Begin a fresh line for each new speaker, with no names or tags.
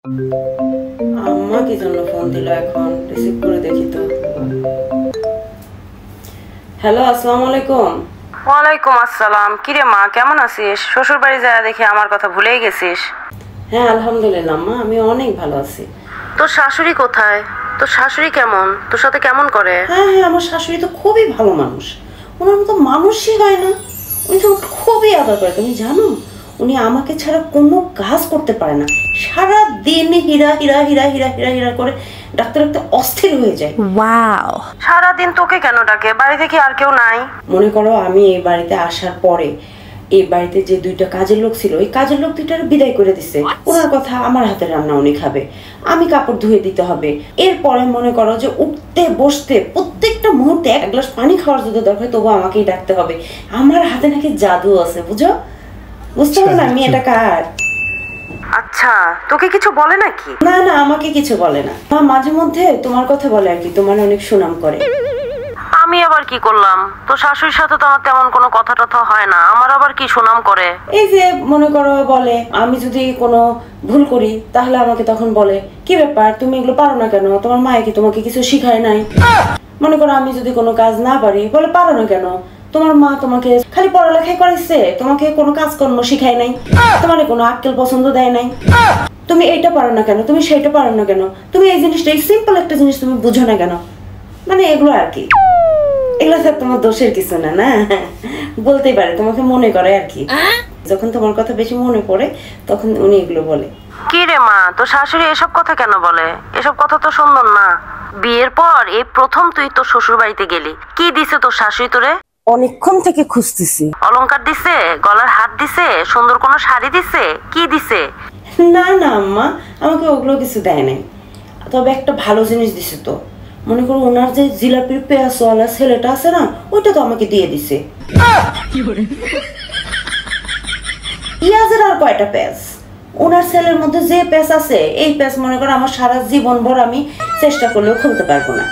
আম্মা কি জন্য ফোন দিল এখন? রিসিভ করে দেখি তো। হ্যালো, আসসালামু আলাইকুম।
ওয়ালাইকুম আসসালাম। কিরে মা, কেমন আছিস? শ্বশুর বাড়ি যায় দেখে আমার কথা ভুলেই গেছিস।
হ্যাঁ আলহামদুলিল্লাহ আম্মা, আমি অনেক ভালো আছি।
তোর শাশুড়ি কোথায়? তোর শাশুড়ি কেমন? তোর সাথে কেমন করে?
হ্যাঁ হ্যাঁ, আমার শাশুড়ি তো খুবই ভালো মানুষ। ওনার মতো মানুষই হয় না। উনি তো আমাকে খুবই আদর করে, তুমি জানো? উনি আমাকে ছাড়া কোনো কাজ করতে পারে না। সারা দিন হীরা হীরা হীরা হীরা হীরা হীরা করে ডাক্তার একটা অস্থির হয়ে যায়।
ওয়াও, সারাদিন তোকে কেন ডাকে? বাড়িতে কি আর কেউ নাই?
মনে করো আমি এই বাড়িতে আসার পরে এই বাড়িতে যে দুইটা কাজের লোক ছিল, ওই কাজের লোক দুইটার বিদায় করে দিছে। ওনার কথা, আমার হাতের রান্না উনি খাবে, আমি কাপড় ধুয়ে দিতে হবে। এরপরে মনে করো যে উঠতে বসতে প্রত্যেকটা মুহূর্তে এক গ্লাস পানি খাওয়ার যদি দরকার, তবু আমাকেই ডাকতে হবে। আমার হাতে নাকি জাদু আছে, বুঝো? বুঝতে পারো না আমি এটা কার?
আচ্ছা, তোকে কিছু বলে নাকি?
না না, আমাকে কিছু বলে না। মাঝে মধ্যে তোমার কথা বলে আর কি, তোমার অনেক সুনাম করে।
আমি আবার কি করলাম? তোর শাশুড়ির সাথে তো আমার তেমন কোনো কথা টথা হয় না, আমার আবার কি সুনাম করে?
এই যে মনে করো বলে, আমি যদি কোনো ভুল করি তাহলে আমাকে তখন বলে, কি ব্যাপার তুমি এগুলো পারো না কেন? তোমার মায়ে কি তোমাকে কিছু শিখায় নাই? মনে করো আমি যদি কোনো কাজ না পারি, বলে পারো না কেন? তোমার মা তোমাকে খালি পড়ালেখাই করাইছে, তোমাকে কোনো কাজকর্ম শিখায় নাই, তোমার কোনো আক্কেল পছন্দ দেয় নাই। তুমি এইটা পারো না কেন? তুমি সেইটা পারো না কেন? তুমি এই জিনিসটা, এই সিম্পল একটা জিনিস তুমি বুঝো না কেন? মানে এগুলো আর কি। এগুলো স্যার তোমার দোষের কিছু না, না বলতেই পারে, তোমাকে মনে করে আর কি। যখন তোমার কথা বেশি মনে পড়ে তখন উনি এগুলো বলে।
কি রে মা, তোর শাশুড়ি এসব কথা কেন বলে? এসব কথা তো সুন্দর না। বিয়ের পর এই প্রথম তুই তোর শ্বশুর বাড়িতে গেলি, কি দিছে তোর শাশুড়ি তোরে?
অনেকক্ষণ থেকে খুঁজতেছি।
অলংকার দিছে? গলার হাত দিছে? সুন্দর কোনো শাড়ি দিছে? কি দিছে?
না না আম্মা, আমাকে ওগুলো কিছু দেয় নাই। তবে একটা ভালো জিনিস দিছে তো। মনে করো ওনার যে জিলাপির পেঁয়াজওয়ালা ছেলেটা আছে না, ওইটা তো আমাকে দিয়ে দিছে। পেঁয়াজের আর কয়টা পেঁয়াজ? ওনার ছেলের মধ্যে যে পেঁয়াজ আছে, এই পেঁয়াজ মনে করো আমার সারা জীবন ভর আমি চেষ্টা করলেও খুলতে পারবো না।